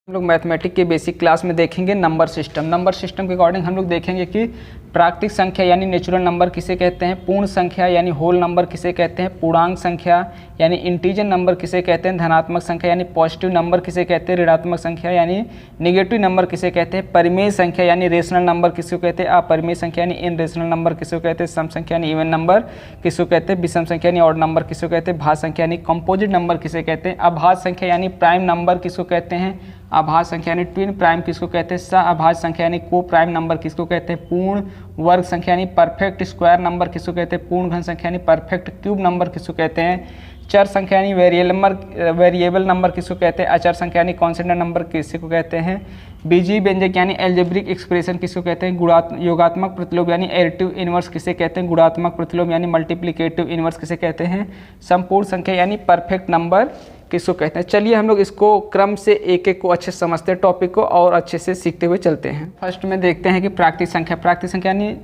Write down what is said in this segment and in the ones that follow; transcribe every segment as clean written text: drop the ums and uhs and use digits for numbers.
हम लोग मैथमेटिक के बेसिक क्लास में देखेंगे नंबर सिस्टम। नंबर सिस्टम के अकॉर्डिंग हम लोग देखेंगे कि प्राकृतिक संख्या यानी नेचुरल नंबर किसे कहते हैं, पूर्ण संख्या यानी होल नंबर किसे कहते हैं, पूर्णांक संख्या यानी इंटीजर नंबर किसे कहते हैं, धनात्मक संख्या यानी पॉजिटिव नंबर किसे कहते हैं, ऋणात्मक संख्या यानी निगेटिव नंबर किसे कहते हैं, परिमेय संख्या यानी रेशनल नंबर किसको कहते हैं, अपरिमेय संख्या यानी इन रेशनल नंबर किसको कहते हैं, सम संख्या यानी इवन नंबर किसको कहते हैं, विषम संख्या यानी ऑड नंबर किसको कहते हैं, भाज्य संख्या यानी कंपोजिट नंबर किसे कहते हैं, अभाज्य संख्या यानी प्राइम नंबर किसको कहते हैं, अभाज्य संख्या यानी ट्विन प्राइम किसको कहते हैं, सह संख्या यानी को प्राइम नंबर किसको कहते हैं, पूर्ण वर्ग संख्या यानी परफेक्ट स्क्वायर नंबर किसको कहते हैं, पूर्ण घन संख्या यानी परफेक्ट क्यूब नंबर किसको कहते हैं, चर संख्या यानी वेरिएबल नंबर किसको कहते हैं, अचर संख्या यानी कॉन्स्टेंट नंबर किसको कहते हैं, बीजीय व्यंजक यानी एल्जेब्रिक एक्सप्रेशन किसको कहते हैं, योगात्मक प्रतिलोम यानी एडिटिव इनवर्स किसे कहते हैं, गुणात्मक प्रतिलोम यानी मल्टीप्लिकेटिव इनवर्स किसे कहते हैं, संपूर्ण संख्या यानी परफेक्ट नंबर किसको कहते हैं। चलिए हम लोग इसको क्रम से एक एक को अच्छे से समझते हैं, टॉपिक को और अच्छे से सीखते हुए चलते हैं। फर्स्ट में देखते हैं कि प्राकृतिक संख्या। प्राकृतिक संख्या यानी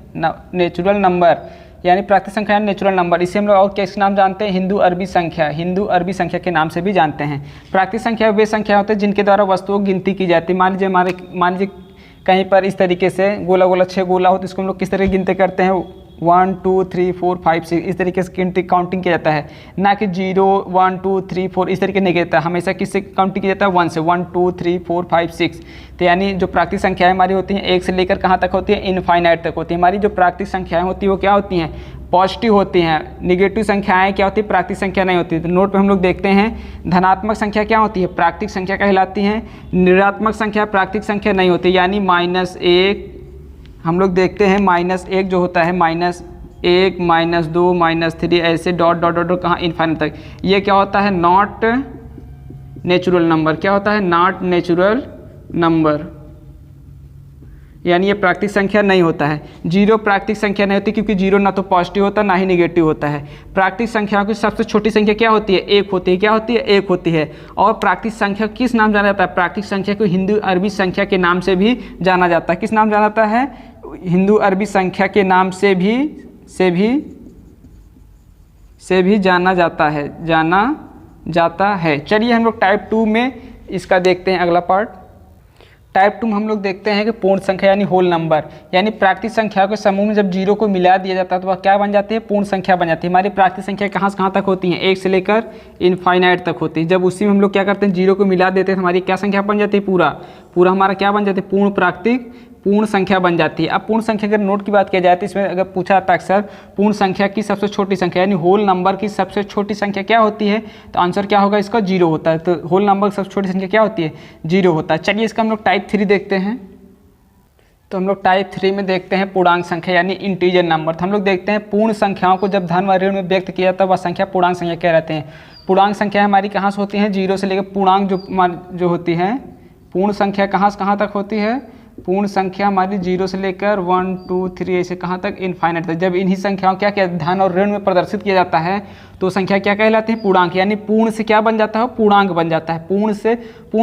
नेचुरल नंबर यानी प्राकृतिक संख्या यानी नेचुरल नंबर। इसे हम लोग और किस नाम जानते हैं, हिंदू अरबी संख्या, हिंदू अरबी संख्या के नाम से भी जानते हैं। प्राकृतिक संख्या वे संख्या होते हैं जिनके द्वारा वस्तुओं की गिनती की जाती है। मान लीजिए कहीं पर इस तरीके से गोला गोला 6 गोला हो तो इसको हम लोग किस तरह की गिनती करते हैं, 1 2 3 4 5 6 इस तरीके से गिनती काउंटिंग किया जाता है, ना कि 0 1 2 3 4 इस तरीके नहीं किया जाता है। हमेशा किससे काउंटिंग किया जाता है, 1 से, 1 2 3 4 5 6। तो यानी जो प्राकृतिक संख्याएं हमारी होती हैं 1 से लेकर कहाँ तक होती है, इनफाइनाइट तक होती है। हमारी जो प्राकृतिक संख्याएं होती है वो क्या होती हैं, पॉजिटिव होती हैं। निगेटिव संख्याएं क्या होती है, प्राकृतिक संख्या नहीं होती। तो नोट पे हम लोग देखते हैं धनात्मक संख्या क्या होती है, प्राकृतिक संख्या कहलाती है। ऋणात्मक संख्या प्राकृतिक संख्या नहीं होती, यानी -1 हम लोग देखते हैं -1 जो होता है, -1 -2 -3 ऐसे डॉट डॉट डॉट कहाँ इनफाइनाइट तक। ये क्या होता है, नॉट नेचुरल नंबर। क्या होता है, नॉट नेचुरल नंबर, यानी ये प्राकृतिक संख्या नहीं होता है। 0 प्राकृतिक संख्या नहीं होती क्योंकि 0 ना तो पॉजिटिव होता ना ही निगेटिव होता है। प्राकृतिक संख्याओं की सबसे छोटी संख्या क्या होती है, 1 होती है। क्या होती है, 1 होती है। और प्राकृतिक संख्या किस नाम जाना जाता है, प्राकृतिक संख्या को हिंदू अरबी संख्या के नाम से भी जाना जाता है। किस नाम जाना जाता है, हिंदू अरबी संख्या के नाम से भी जाना जाता है। चलिए हम लोग टाइप 2 में इसका देखते हैं अगला पार्ट। टाइप 2 में हम लोग देखते हैं कि पूर्ण संख्या यानी होल नंबर, यानी प्राकृतिक संख्या के समूह में जब 0 को मिला दिया जाता है तो वह क्या बन जाती है, पूर्ण संख्या बन जाती है। हमारी प्राकृतिक संख्या कहाँ से कहाँ तक होती हैं, 1 से लेकर इनफाइनाइट तक होती है। जब उसी में हम लोग क्या करते हैं, 0 को मिला देते हैं तो हमारी क्या संख्या बन जाती है, पूरा हमारा क्या बन जाती है, पूर्ण संख्या बन जाती है। अब पूर्ण संख्या अगर नोट की बात किया जाए तो इसमें अगर पूछा जाता है अक्सर पूर्ण संख्या की सबसे छोटी संख्या यानी होल नंबर की सबसे छोटी संख्या क्या होती है, तो आंसर क्या होगा इसका, 0 होता है। तो होल नंबर की सबसे छोटी संख्या क्या होती है, 0 होता है। चलिए इसका हम लोग टाइप 3 देखते हैं। तो हम लोग टाइप 3 में देखते हैं पूर्णांक संख्या यानी इंटीजर नंबर। तो हम लोग देखते हैं पूर्ण संख्याओं को जब धन व ऋण में व्यक्त किया जाता है वह संख्या पूर्णांक संख्या कहलाते हैं। पूर्णांक संख्या हमारी कहाँ से होती है, 0 से लेकर पूर्णांक जो होती है, पूर्ण संख्या कहाँ से कहाँ तक होती है, पूर्ण संख्या हमारी 0 से लेकर 1 2 3 ऐसे कहाँ तक, इनफाइनाइट तक। जब इन्हीं संख्याओं क्या धन और ऋण में प्रदर्शित किया जाता है तो संख्या क्या कहलाती है, पूर्णांक। यानी पूर्ण से क्या बन जाता है, पूर्णांक बन जाता है। पूर्ण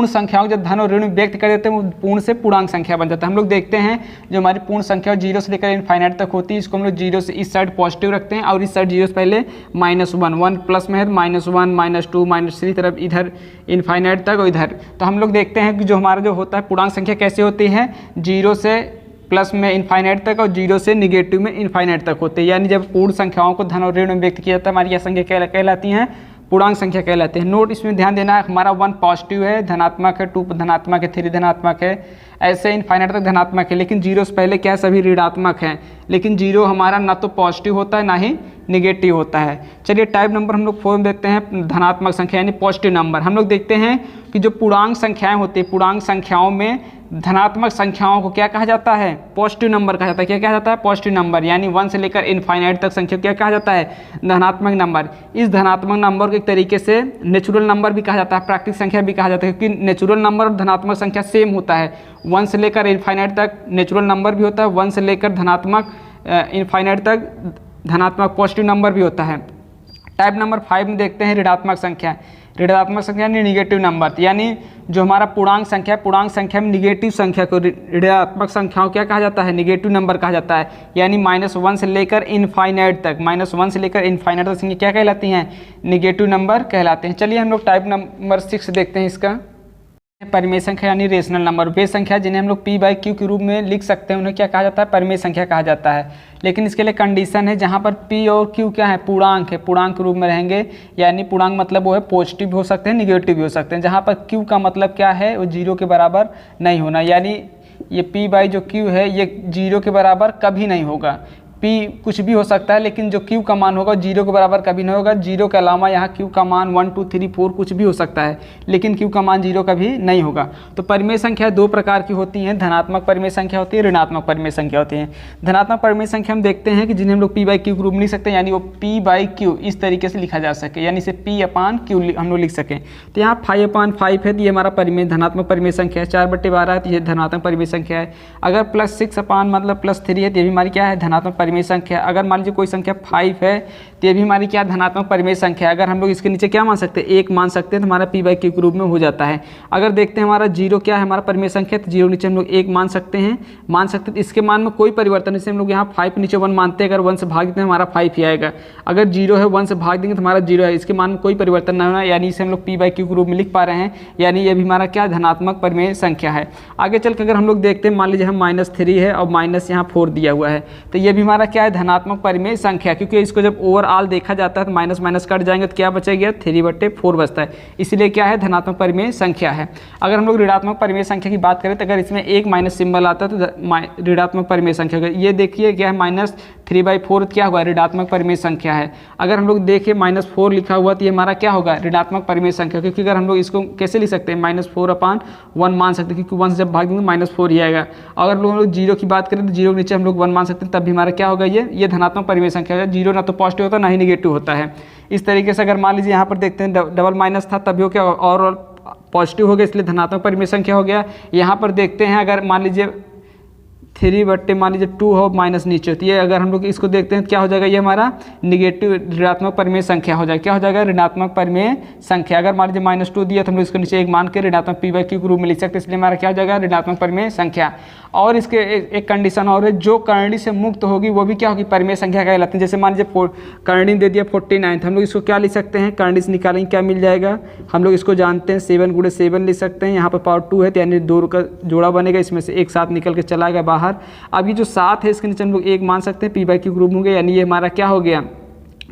संख्याओं जब धन और ऋण में व्यक्त कर देते हैं वो पूर्ण से पूर्णांक संख्या बन जाता है। हम लोग देखते हैं जो हमारी पूर्ण संख्या 0 से लेकर इनफाइनाइट तक होती है, इसको हम लोग 0 से इस साइड पॉजिटिव रखते हैं और इस साइड 0 से पहले -1 प्लस में है, -1 -2 -3 तरफ इधर इनफाइनाइट तक और इधर। तो हम लोग देखते हैं कि जो हमारा जो होता है पूर्णांक संख्या कैसे होती है, 0 से प्लस में इनफाइनाइट तक और 0 से निगेटिव में इनफाइनाइट तक होते हैं। यानी जब पूर्ण संख्याओं को धन और ऋण में व्यक्त किया जाता है हमारी यह संख्या कहलाती हैं, पूर्णांक संख्या कहलाते हैं। नोट इसमें ध्यान देना है, हमारा 1 पॉजिटिव है, धनात्मक है, 2 धनात्मक है, 3 धनात्मक है, ऐसे इनफाइनाइट तक धनात्मक है। लेकिन 0 से पहले क्या सभी ऋणात्मक हैं। लेकिन 0 हमारा ना तो पॉजिटिव होता है ना ही निगेटिव होता है। चलिए टाइप नंबर हम लोग 4 में देखते हैं धनात्मक संख्या यानी पॉजिटिव नंबर। हम लोग देखते हैं कि जो पूर्णांक संख्याएं होती है, पूर्णांक संख्याओं में धनात्मक संख्याओं को क्या कहा जाता है, पॉजिटिव नंबर कहा जाता है। क्या कहा जाता है, पॉजिटिव नंबर। यानी 1 से लेकर इनफाइनाइट तक संख्या क्या कहा जाता है, धनात्मक नंबर। इस धनात्मक नंबर को एक तरीके से नेचुरल नंबर भी कहा जाता है, प्राकृतिक संख्या भी कहा जाता है, क्योंकि नेचुरल नंबर और धनात्मक संख्या सेम होता है। 1 से लेकर इनफाइनाइट तक नेचुरल नंबर भी होता है, 1 से लेकर धनात्मक इनफाइनाइट तक धनात्मक पॉजिटिव नंबर भी होता है। टाइप नंबर 5 में देखते हैं ऋणात्मक संख्या। ऋणात्मक संख्या यानी निगेटिव नंबर, यानी जो हमारा पूर्णांक संख्या है, पूर्णांक संख्या में निगेटिव संख्या को ऋणात्मक संख्याओं क्या कहा जाता है, निगेटिव नंबर कहा जाता है। यानी -1 से लेकर इनफाइनाइट तक, -1 से लेकर इनफाइनाइट तक संख्या क्या कहलाती हैं, निगेटिव नंबर कहलाते हैं। चलिए हम लोग टाइप नंबर 6 देखते हैं इसका। परिमेय संख्या यानी रेशनल नंबर। वे संख्या जिन्हें हम लोग p बाई क्यू के रूप में लिख सकते हैं उन्हें क्या कहा जाता है, परिमेय संख्या कहा जाता है। लेकिन इसके लिए कंडीशन है जहाँ पर p और q क्या है, पूर्णांक है, पूर्णांक के रूप में रहेंगे। यानी पूर्णांक मतलब वो है पॉजिटिव भी हो सकते हैं, निगेटिव भी हो सकते हैं। जहाँ पर q का मतलब क्या है, वो 0 के बराबर नहीं होना, यानी ये p बाई जो q है ये 0 के बराबर कभी नहीं होगा। p कुछ भी हो सकता है लेकिन जो q का मान होगा 0 के बराबर कभी नहीं होगा। 0 के अलावा यहाँ q का मान 1 2 3 4 कुछ भी हो सकता है, लेकिन q का मान 0 कभी नहीं होगा। तो परिमेय संख्या दो प्रकार की होती हैं, धनात्मक परिमेय संख्या होती है, ऋणात्मक परिमेय संख्या होती है। धनात्मक परिमेय संख्या हम देखते हैं कि जिन्हें हम लोग p बाई क्यू के रूप में लिख सकते हैं, यानी वो p बाई क्यू इस तरीके से लिखा जा सके, यानी इसे p अपान क्यू हम लोग लिख सकें। तो यहाँ 5/5 है, तो ये हमारा परिमेय धनात्मक परिमेय संख्या है। 4/12 है, तो ये धनात्मक परिमेय संख्या है। अगर +6 अपान मतलब +3 है, तो ये भी हमारी क्या है, धनात्मक परिमेय संख्या। अगर मान लीजिए कोई संख्या 5 है तो ये भी हमारी क्या धनात्मक परिमेय संख्या है। अगर हम लोग इसके नीचे क्या मान सकते हैं, 1 मान सकते हैं, तो हमारा p बाई क्यू के रूप में हो जाता है। अगर देखते हैं हमारा 0 क्या है, हमारा परिमेय संख्या, तो 0 नीचे हम लोग 1 मान सकते हैं, तो इसके मान में कोई परिवर्तन, जैसे हम लोग यहाँ 5 नीचे 1 मानते हैं, अगर 1 से भाग देते हैं हमारा 5 ही आएगा। अगर 0 है 1 से भाग देंगे तो हमारा 0 है, इसके मान में कोई परिवर्तन नहीं होना, यानी इसे हम लोग p बाई क्यू के रूप में लिख पा रहे हैं, यानी ये भी हमारा क्या धनात्मक परिमेय संख्या है। आगे चल के अगर हम लोग देखते हैं, मान लीजिए हम -3 है और माइनस यहाँ 4 दिया हुआ है, तो ये भी हमारा क्या है, धनात्मक परिमेय संख्या। क्योंकि इसको जब ओवरऑल देखा जाता है तो माइनस माइनस कट जाएंगे तो क्या बचेगा, 3/4 बचता है, इसलिए क्या है, धनात्मक परिमेय संख्या है। अगर हम लोग ऋणात्मक परिमेय संख्या की बात करें तो अगर इसमें एक माइनस सिंबल आता है तो ऋणात्मक परिमेय संख्या होगा। ये देखिए क्या है, -3/4 क्या हुआ, ऋणात्मक परिमेय संख्या है। अगर हम लोग देखें -4 लिखा हुआ तो ये हमारा क्या होगा, ऋणात्मक परिमेय संख्या। क्योंकि अगर हम लोग इसको कैसे लिख सकते हैं, -4/1 मान सकते हैं, क्योंकि 1 से जब भाग देंगे -4 ही आएगा। अगर हम लोग 0 की बात करें तो 0 के नीचे हम लोग 1 मान सकते हैं, तब भी हमारा क्या होगा, ये धनात्मक परिमेय संख्या है। 0 ना तो पॉजिटिव होता है ना ही निगेटिव होता है। इस तरीके से अगर मान लीजिए यहाँ पर देखते हैं डबल माइनस था, तभी हो क्या और पॉजिटिव हो गया, इसलिए धनात्मक परिमेय संख्या हो गया। यहाँ पर देखते हैं अगर मान लीजिए 3/2 हो माइनस नीचे होती है, अगर हम लोग इसको देखते हैं तो क्या हो जाएगा, ये हमारा निगेटिव ऋणात्मक परिमेय संख्या हो जाएगा। क्या हो जाएगा, ऋणात्मक परिमेय संख्या। अगर मान लीजिए -2 दिया तो हम लोग इसको नीचे 1 मान के ऋणात्मक p बाई क्यू के रूप में लिख सकते हैं, इसलिए हमारा क्या हो जाएगा, ऋणात्मक परिमेय संख्या। और इसके एक कंडीशन और है, जो करणी से मुक्त होगी वो भी क्या होगी, परिमेय संख्या कहलाती है। जैसे मान लीजिए करणी दे दिया 49, हम लोग इसको क्या लिख सकते हैं, करणी से निकालेंगे क्या मिल जाएगा, हम लोग इसको जानते हैं 7 × 7 लिख सकते हैं। यहाँ पर पावर 2 है, तो यानी 2 का जोड़ा बनेगा, इसमें से एक 7 निकल के चला गया बाहर। अब ये जो 7 है इसके नीचे हम लोग 1 मान सकते हैं, p बाई क्यू ग्रुप होंगे, यानी ये हमारा क्या हो गया,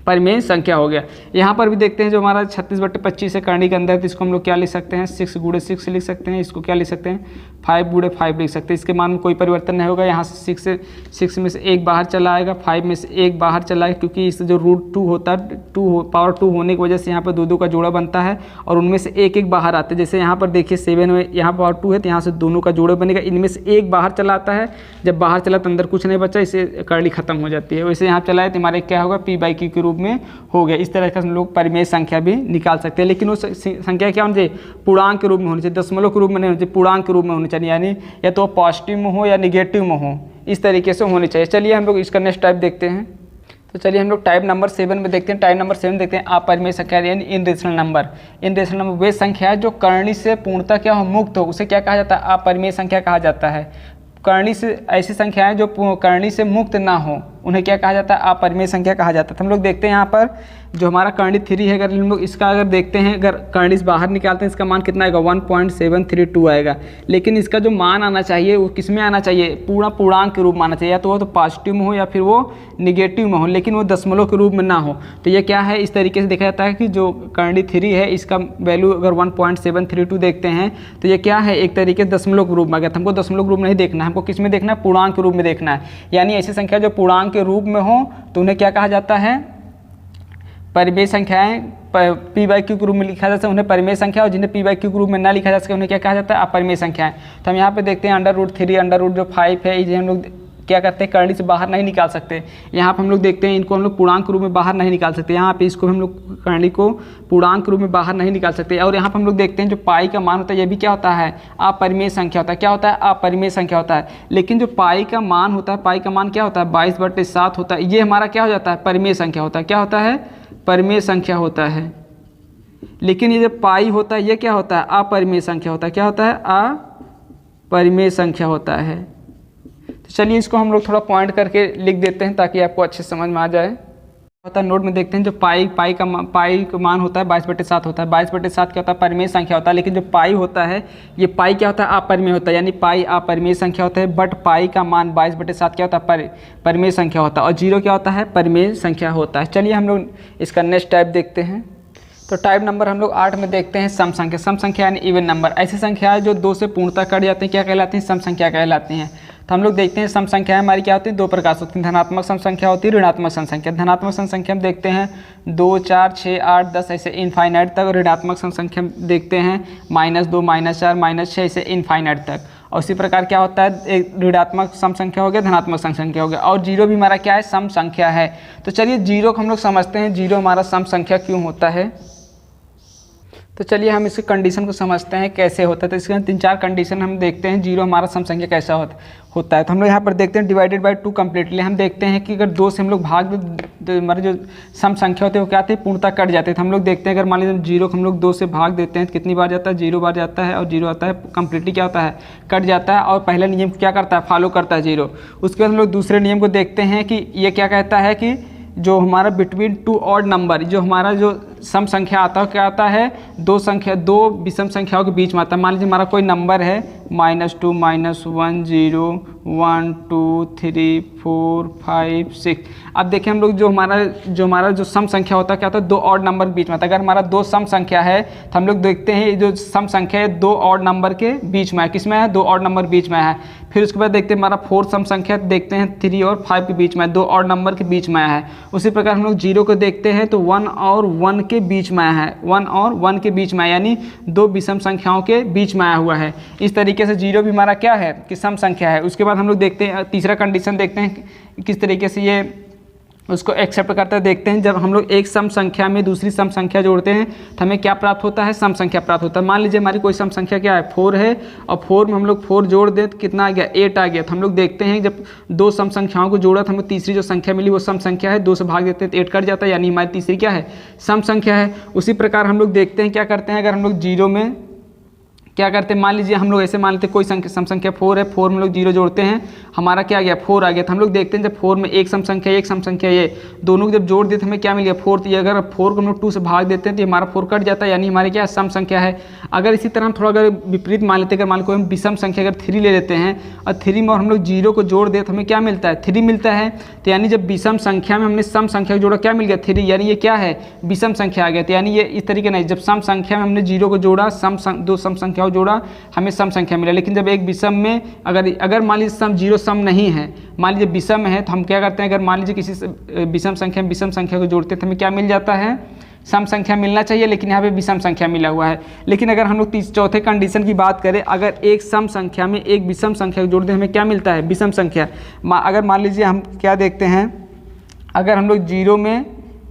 परिमेय संख्या हो गया। यहाँ पर भी देखते हैं जो हमारा 36/25 है करणी के अंदर, तो इसको हम लोग क्या लिख सकते हैं, 6 × 6 लिख सकते हैं। इसको क्या लिख सकते हैं, 5 × 5 लिख सकते हैं। इसके मान में कोई परिवर्तन नहीं होगा। यहाँ से 6 में से 1 बाहर चला आएगा, 5 में से 1 बाहर चला आएगा, क्योंकि इससे जो √2 होता है, पावर 2 होने की वजह से यहाँ पर 2 का जोड़ा बनता है और उनमें से 1 बाहर आता है। जैसे यहाँ पर देखिए 7 में यहाँ पावर 2 है, तो यहाँ से दोनों का जोड़ा बनेगा, इनमें से 1 बाहर चला आता है। जब बाहर चला तो अंदर कुछ नहीं बचा, इसे करणी खत्म हो जाती है। वैसे यहाँ चला है तो हमारे क्या होगा, p बाई क्यू के रूप में हो गया। इस तरह का हम लोग परिमेय संख्या भी निकाल सकते हैं, लेकिन वो संख्या क्या होनी चाहिए, पूर्णांक के रूप में होनी चाहिए, दशमलव के रूप में नहीं होनी चाहिए, पूर्णांक के रूप में होनी चाहिए, यानी या तो पॉजिटिव में हो या निगेटिव में हो, इस तरीके से होनी चाहिए। चलिए हम लोग इसका नेक्स्ट टाइप देखते हैं। तो चलिए हम लोग टाइप नंबर 7 में देखते हैं। टाइप नंबर 7 देखते हैं अपरिमेय संख्या यानी इनरेशनल नंबर। इनरेशनल नंबर वे संख्या है जो करणी से पूर्णतः क्या हो, मुक्त हो, उसे क्या कहा जाता है, अपरिमेय संख्या कहा जाता है। करणी से ऐसी संख्याएं जो करणी से मुक्त ना हो उन्हें क्या कहा जाता है, अपरिमेय संख्या कहा जाता है। तो हम लोग देखते हैं यहाँ पर जो हमारा करणी 3 है, अगर हम लोग इसका अगर देखते हैं, अगर करणी से बाहर निकालते हैं, इसका मान कितना आएगा, 1.732 आएगा। लेकिन इसका जो मान आना चाहिए वो किस में आना चाहिए, पूर्णांक के रूप में आना चाहिए, या तो वो तो पॉजिटिव में हो या फिर वो निगेटिव में हो, लेकिन वो दशमलव के रूप में ना हो। तो ये क्या है, इस तरीके से देखा जाता है कि जो करणी 3 है इसका वैल्यू अगर 1.732 देखते हैं तो ये क्या है, एक तरीके से दशमलव के रूप में आ गया। हमको दशमलव के रूप में नहीं देखना है, हमको किस में देखना है, पूर्णांक के रूप में देखना है। यानी ऐसी संख्या जो पूर्णांक के रूप में हो तो उन्हें क्या कहा जाता है, परिमेय संख्याएं। p बाई क्यू के रूप में लिखा जा सकता है उन्हें परिमेय संख्या, और जिन्हें p बाई क्यू के रूप में ना लिखा जा सके उन्हें क्या कहा जाता है, अपरिमेय संख्याएं। तो हम यहाँ पे देखते हैं √3 जो 5 है, इसे हम लोग क्या करते हैं, करणी से बाहर नहीं निकाल सकते। यहाँ पर हम लोग देखते हैं इनको हम लोग पूर्णांक के रूप में बाहर नहीं निकाल सकते। यहाँ पे इसको हम लोग करणी को पूर्णांक के रूप में बाहर नहीं निकाल सकते। और यहाँ पर हम लोग देखते हैं जो पाई का मान होता है ये भी क्या होता है, अपरिमेय संख्या होता है। क्या होता है, अपरिमेय संख्या होता है। लेकिन जो पाई का मान होता है, पाई का मान क्या होता है, 22/7 होता है। ये हमारा क्या हो जाता है, परिमेय संख्या होता है। क्या होता है, परिमेय संख्या होता है। लेकिन ये जो पाई होता है ये क्या होता है, अपरिमेय संख्या होता है। क्या होता है, अपरिमेय संख्या होता है। तो चलिए इसको हम लोग थोड़ा पॉइंट करके लिख देते हैं ताकि आपको अच्छे समझ में आ जाए। होता है नोट में देखते हैं जो पाई का मान होता है 22/7 होता है। 22/7 क्या होता है, परिमेय संख्या होता है। लेकिन जो पाई होता है, ये पाई क्या होता है, अपरिमेय होता है, यानी पाई अपरिमेय संख्या होता है। बट पाई का मान 22/7 क्या होता है, परिमेय संख्या होता है। और जीरो क्या होता है, परिमेय संख्या होता है। चलिए हम लोग इसका नेक्स्ट टाइप देखते हैं। तो टाइप नंबर हम लोग 8 में देखते हैं सम संख्या। सम संख्या यानी इवन नंबर, ऐसी संख्या है जो 2 से पूर्णतः कट जाते हैं, क्या कहलाती हैं, सम संख्या कहलाती हैं। तो हम लोग देखते हैं सम संख्या हमारी क्या होती है, 2 प्रकार से होती है। धनात्मक सम संख्या होती है, ऋणात्मक सम संख्या। धनात्मक सम संख्या हम देखते हैं 2, 4, 6, 8, 10 ऐसे इनफाइनाइट तक। और ऋणात्मक सम संख्या देखते हैं -2, -4, -6 ऐसे इनफाइनाइट तक। और उसी प्रकार क्या होता है, एक ऋणात्मक सम संख्या हो गया, धनात्मक सम संख्या हो गया। और जीरो भी हमारा क्या है, सम संख्या है। तो चलिए जीरो को हम लोग समझते हैं, जीरो हमारा सम संख्या क्यों होता है। तो चलिए हम इसके कंडीशन को समझते हैं कैसे होता है। तो इसके 3-4 कंडीशन हम देखते हैं जीरो हमारा सम संख्या कैसा होता है। तो हम लोग यहाँ पर देखते हैं डिवाइडेड बाय 2 कम्प्लीटली। हम देखते हैं कि अगर 2 से हम लोग भाग दे, हमारे जो सम संख्या होते हैं वो क्या आते हैं, पूर्णतः कट जाते हैं। तो हम लोग देखते हैं अगर मान लीजिए जीरो को हम लोग 2 से भाग देते हैं तो कितनी बार जाता है, 0 बार जाता है। और जीरो आता है कम्प्लीटली क्या होता है, कट जाता है। और पहला नियम क्या करता है, फॉलो करता है जीरो। उसके बाद हम लोग दूसरे नियम को देखते हैं कि ये क्या कहता है कि जो हमारा बिटवीन 2 ऑड नंबर, जो हमारा जो सम संख्या आता है क्या आता है, 2 विषम संख्याओं के बीच में आता है। मान लीजिए हमारा कोई नंबर है -2, -1, 0, 1, 2, 3, 4, 5, 6। अब देखें हम लोग जो हमारा जो सम संख्या होता है क्या होता है, 2 ऑड नंबर के बीच में आता है। अगर हमारा 2 सम संख्या है तो हम लोग देखते हैं जो सम संख्या है 2 ऑड नंबर के बीच में है। किस में है, 2 ऑड नंबर बीच में है। फिर उसके बाद देखते हैं हमारा 4 सम संख्या, देखते हैं 3 और 5 के बीच में, 2 ऑड नंबर के बीच में है। उसी प्रकार हम लोग जीरो को देखते हैं तो 1 और 1 के बीच में है, 1 और 1 के बीच में, यानी 2 विषम संख्याओं के बीच में आया हुआ है। इस तरीके से जीरो भी हमारा क्या है, कि सम संख्या है। उसके बाद हम लोग देखते हैं तीसरा कंडीशन, देखते हैं किस तरीके से ये उसको एक्सेप्ट करता है। देखते हैं जब हम लोग एक सम संख्या में दूसरी सम संख्या जोड़ते हैं तो हमें क्या प्राप्त होता है, सम संख्या प्राप्त होता है। मान लीजिए हमारी कोई सम संख्या क्या है, 4 है, और 4 में हम लोग 4 जोड़ दें तो कितना आ गया, 8 आ गया। तो हम लोग देखते हैं जब 2 सम संख्याओं को जोड़ा तो हमें तीसरी जो संख्या मिली वो सम संख्या है। 2 से भाग देते हैं तो 8 कट जाता है, यानी हमारी तीसरी क्या है, सम संख्या है। उसी प्रकार हम लोग देखते हैं क्या करते हैं, अगर हम लोग जीरो में क्या करते हैं, मान लीजिए हम लोग ऐसे मान लेते हैं कोई सम संख्या 4 है, 4 में लोग जीरो जोड़ते हैं, हमारा क्या आ गया, 4 आ गया। तो हम लोग देखते हैं जब 4 में एक सम संख्या ये दोनों को जब जोड़ देते हमें क्या मिल गया, 4। तो ये अगर 4 को हम लोग 2 से भाग देते हैं तो हमारा 4 कट जाता है, यानी हमारी क्या सम संख्या है। अगर इसी तरह हम थोड़ा अगर विपरीत मान लेते हैं, अगर मान लो हम विषम संख्या अगर 3 ले लेते हैं और 3 में और हम लोग जीरो को जोड़ दें तो हमें क्या मिलता है, 3 मिलता है। तो यानी जब विषम संख्या में हमने सम संख्या को जोड़ा क्या मिल गया, 3, यानी ये क्या है, विषम संख्या आ गया। तो यानी ये इस तरीके नहीं, जब सम संख्या में हमने जीरो को जोड़ा, 2 सम संख्याओं जोड़ा, हमें सम संख्या मिला। लेकिन जब एक विषम में अगर मान लीजिए सम जीरो सम नहीं है, मान लीजिए विषम है, तो हम क्या करते हैं, अगर मान लीजिए किसी विषम संख्या में विषम संख्या को जोड़ते हैं तो हमें क्या मिल जाता है, सम संख्या मिलना चाहिए, लेकिन यहाँ पे विषम संख्या मिला हुआ है। लेकिन अगर हम लोग चौथे कंडीशन की बात करें, अगर एक सम संख्या में एक विषम संख्या को जोड़ दें हमें क्या मिलता है, विषम संख्या। अगर मान लीजिए हम क्या देखते हैं, अगर हम लोग जीरो में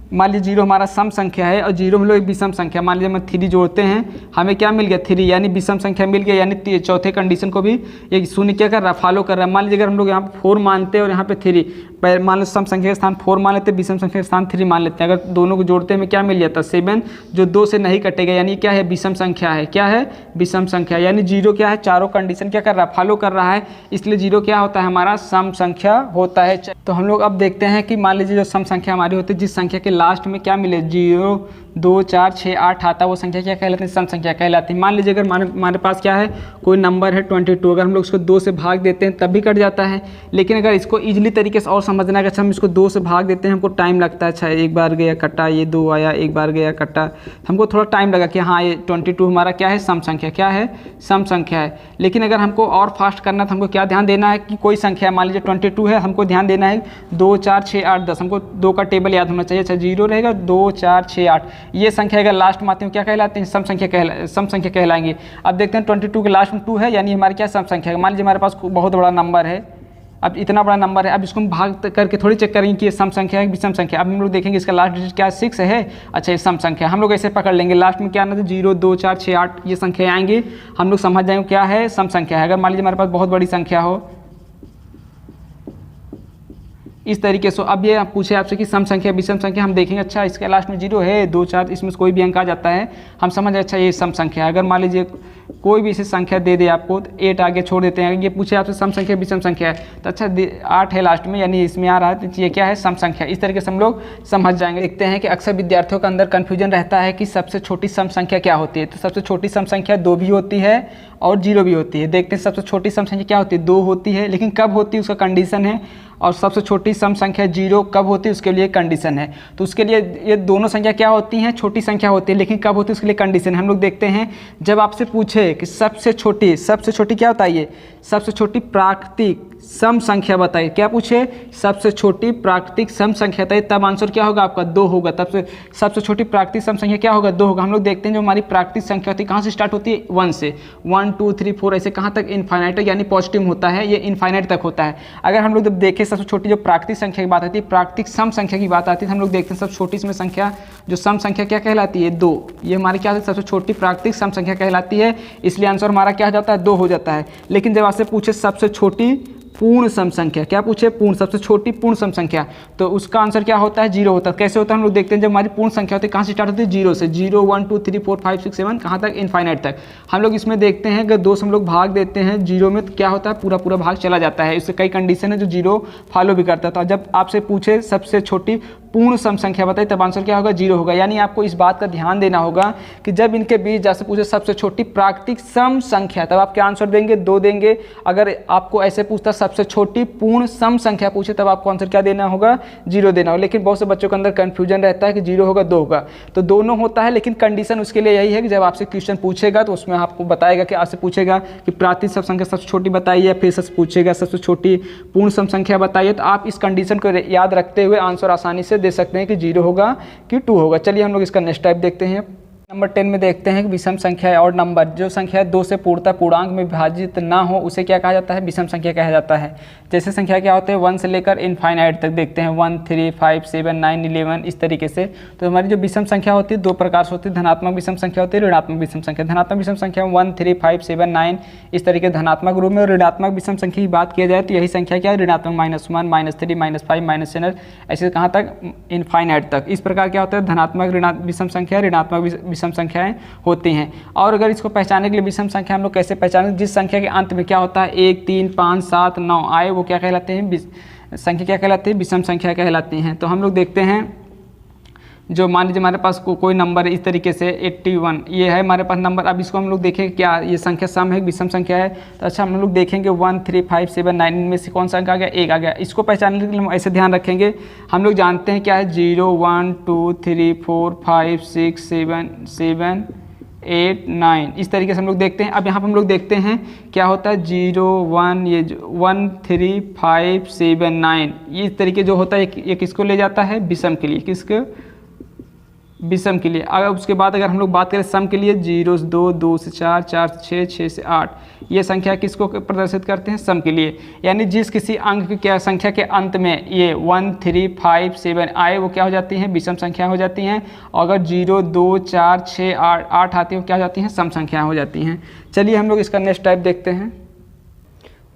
मान लीजिए जीरो हमारा सम संख्या है और जीरो में लोग एक विषम संख्या, मान लीजिए हम 3 जोड़ते हैं, हमें क्या मिल गया, 3, यानी विषम संख्या मिल गया। यानी चौथे कंडीशन को भी एक शून्य क्या कर रहा है, फॉलो कर रहा है। मान लीजिए अगर हम लोग यहाँ पे 4 मानते हैं और यहाँ पे 3, मान लो सम संख्या के स्थान 4 मान लेते हैं, विषम संख्या के स्थान 3 मान लेते हैं। अगर दोनों को जोड़ते हैं हमें क्या मिल जाता है, 7, जो 2 से नहीं कटेगा, यानी क्या है, विषम संख्या है। क्या है, विषम संख्या। यानी जीरो क्या है, चारों कंडीशन क्या कर रहा है, फॉलो कर रहा है, इसलिए जीरो क्या होता है, हमारा सम संख्या होता है। तो हम लोग अब देखते हैं कि मान लीजिए जो सम संख्या हमारी होती है, जिस संख्या के लास्ट में क्या मिले, 0, 2, 4, 6, 8 आता है, वो संख्या क्या कहलाती है, सम संख्या कहलाती है। मान लीजिए अगर हमारे पास क्या है, कोई नंबर है 22, अगर हम लोग उसको 2 से भाग देते हैं तब भी कट जाता है। लेकिन अगर इसको ईजिली तरीके से और समझना है, अच्छा हम इसको 2 से भाग देते हैं, हमको टाइम लगता है, अच्छा एक बार गया कटा, ये 2 आया, एक बार गया कटा, हमको थोड़ा टाइम लगा कि हाँ ये 22 हमारा क्या है, सम संख्या, क्या है, सम संख्या है। लेकिन अगर हमको और फास्ट करना तो हमको क्या ध्यान देना है कि कोई संख्या मान लीजिए 22 है, हमको ध्यान देना है 2, 4, 6, 8, 10, हमको 2 का टेबल याद होना चाहिए। अच्छा 0 रहेगा, 2, 4, 6, 8, ये संख्या अगर लास्ट में आती है क्या कहलाते हैं, सम संख्या कहलाएंगे। अब देखते हैं 22 के लास्ट में 2 है, यानी हमारी क्या सम संख्या है। मान लीजिए हमारे पास बहुत बड़ा नंबर है, अब इतना बड़ा नंबर है, अब इसको हम भाग करके थोड़ी चेक करेंगे कि ये सम संख्या है कि विषम संख्या। अब हम लोग देखेंगे इसका लास्ट डिजिट क्या 6 है, अच्छा ये सम संख्या, हम लोग ऐसे पकड़ लेंगे। लास्ट में क्या आना था, 0, 2, 4, 6, 8 ये संख्या आएंगी, हम लोग समझ जाएंगे क्या है, सम संख्या है। अगर मान लीजिए हमारे पास बहुत बड़ी संख्या हो, इस तरीके से। अब ये पूछे आपसे कि सम संख्या विषम संख्या, हम देखेंगे अच्छा इसके लास्ट में 0 है, 2 4 इसमें से कोई भी अंक आ जाता है, हम समझ अच्छा ये सम संख्या है। अगर मान लीजिए कोई भी इसे संख्या दे दे आपको, तो 8 आगे छोड़ देते हैं। ये पूछे आपसे सम संख्या विषम संख्या है, तो अच्छा 8 है लास्ट में, यानी इसमें आ रहा है, तो ये क्या है, सम संख्या। इस तरीके से हम लोग समझ जाएंगे। देखते हैं कि अक्सर विद्यार्थियों के अंदर कन्फ्यूजन रहता है कि सबसे छोटी सम संख्या क्या होती है। तो सबसे छोटी सम संख्या 2 भी होती है और 0 भी होती है। देखते हैं सबसे छोटी सम संख्या क्या होती है, 2 होती है, लेकिन कब होती है उसका कंडीशन है। और सबसे छोटी सम संख्या 0 कब होती है उसके लिए कंडीशन है। तो उसके लिए ये दोनों संख्या क्या होती हैं, छोटी संख्या होती है, लेकिन कब होती है उसके लिए कंडीशन है। हम लोग देखते हैं, जब आपसे पूछे कि सबसे छोटी क्या बताइए, सबसे छोटी प्राकृतिक सम संख्या बताइए, क्या पूछे, सबसे छोटी प्राकृतिक सम संख्या बताइए, तब आंसर क्या होगा आपका 2 होगा। तब से सबसे छोटी प्राकृतिक सम संख्या क्या होगा, 2 होगा। हम लोग देखते हैं जो हमारी प्राकृतिक संख्या होती है कहाँ से स्टार्ट होती है, 1 से, 1 2 3 4 ऐसे कहाँ तक, इनफाइनाइट तक, यानी पॉजिटिव होता है, ये इनफाइनाइट तक होता है। अगर हम लोग जब देखें सबसे छोटी जो प्राकृतिक संख्या की बात आती है, प्राकृतिक सम संख्या की बात आती है, तो हम लोग देखते हैं सबसे छोटी इसमें संख्या जो सम संख्या क्या कहलाती है, 2। ये हमारी क्या सबसे छोटी प्राकृतिक सम संख्या कहलाती है, इसलिए आंसर हमारा क्या हो जाता है, 2 हो जाता है। लेकिन जब आपसे पूछे सबसे छोटी पूर्ण सम संख्या, क्या पूछे, पूर्ण, सबसे छोटी पूर्ण सम संख्या, तो उसका आंसर क्या होता है, 0 होता है। कैसे होता है हम लोग देखते हैं, जब हमारी पूर्ण संख्या होती है कहाँ से स्टार्ट होती है, 0 से, 0 1 2 3 4 5 6 7 कहाँ तक, इनफाइनाइट तक। हम लोग इसमें देखते हैं अगर 2 से हम लोग भाग देते हैं 0 में, तो क्या होता है, पूरा पूरा भाग चला जाता है। इससे कई कंडीशन है जो 0 फॉलो भी करता है। तो जब आपसे पूछे सबसे छोटी पूर्ण सम संख्या बताइए, तब आंसर क्या होगा, 0 होगा। यानी आपको इस बात का ध्यान देना होगा कि जब इनके बीच जैसे पूछे सबसे छोटी प्राकृतिक सम संख्या, तब आप क्या आंसर देंगे, 2 देंगे। अगर आपको ऐसे पूछता सबसे छोटी पूर्ण सम संख्या पूछे, तब आपको आंसर क्या देना होगा, 0 देना होगा। लेकिन बहुत से बच्चों के अंदर कंफ्यूजन रहता है कि 0 होगा 2 होगा, तो दोनों होता है, लेकिन कंडीशन उसके लिए यही है कि जब आपसे क्वेश्चन पूछेगा तो उसमें आपको बताएगा कि आपसे पूछेगा कि प्राकृतिक सम संख्या सबसे छोटी बताइए, फिर सबसे पूछेगा सबसे छोटी पूर्ण सम संख्या बताइए, तो आप इस कंडीशन को याद रखते हुए आंसर आसानी से दे सकते हैं कि 0 होगा कि 2 होगा। चलिए हम लोग इसका नेक्स्ट टाइप देखते हैं। नंबर 10 में देखते हैं कि विषम संख्या है और नंबर, जो संख्या 2 से पूर्णतः पूर्णांक में विभाजित ना हो उसे क्या कहा जाता है, विषम संख्या कहा जाता है। जैसे संख्या क्या होते हैं, 1 से लेकर इनफाइनाइट तक देखते हैं, 1 3 5 7 9 11 इस तरीके से। तो हमारी जो विषम संख्या होती है 2 प्रकार से होती है, धनात्मक विषम संख्या होती है, ऋणात्मक विषम संख्या। धनात्मक विषम संख्या 1 3 5 7 9 इस तरीके धनात्मक रूप में, और ऋणात्मक विषम संख्या की बात किया जाए तो यही संख्या क्या है, ऋणात्मक -1 -3 -5 -7 ऐसे कहाँ तक, इनफाइनाइट तक। इस प्रकार क्या होता है, धनात्मक विषम संख्या, ऋणात्मक विषम संख्याएं होती हैं। और अगर इसको पहचानने के लिए विषम संख्या हम लोग कैसे पहचानें, जिस संख्या के अंत में क्या होता है 1 3 5 7 9 आए, वो क्या कहलाते हैं, संख्या क्या कहलाती है, विषम संख्या कहलाती हैं। तो हम लोग देखते हैं, जो मान लीजिए हमारे पास कोई नंबर है इस तरीके से 81, ये है हमारे पास नंबर। अब इसको हम लोग देखें क्या ये संख्या सम है, विषम संख्या है। तो अच्छा हम लोग देखेंगे 1 3 5 7 9 इनमें से कौन सा अंक आ गया, 1 आ गया। इसको पहचानने के लिए हम ऐसे ध्यान रखेंगे, हम लोग जानते हैं क्या है, 0 1 2 3 4 5 6 7 8 9 इस तरीके से हम लोग देखते हैं। अब यहाँ पर हम लोग देखते हैं क्या होता है, 0 1 ये 1 3 5 7 9 ये इस तरीके जो होता है, ये किसको ले जाता है, विषम के लिए, किसको, विषम के लिए। अगर उसके बाद अगर हम लोग बात करें सम के लिए, 0 से 2 2 से 4 4 से 6 6 से 8 ये संख्या किसको प्रदर्शित करते हैं, सम के लिए। यानी जिस किसी अंक की क्या संख्या के अंत में ये 1 3 5 7 आए, वो क्या हो जाती हैं, विषम संख्या हो जाती हैं। और अगर 0 2 4 6 8 आती है, वो क्या हो जाती हैं, सम संख्या हो जाती हैं। चलिए हम लोग इसका नेक्स्ट टाइप देखते हैं।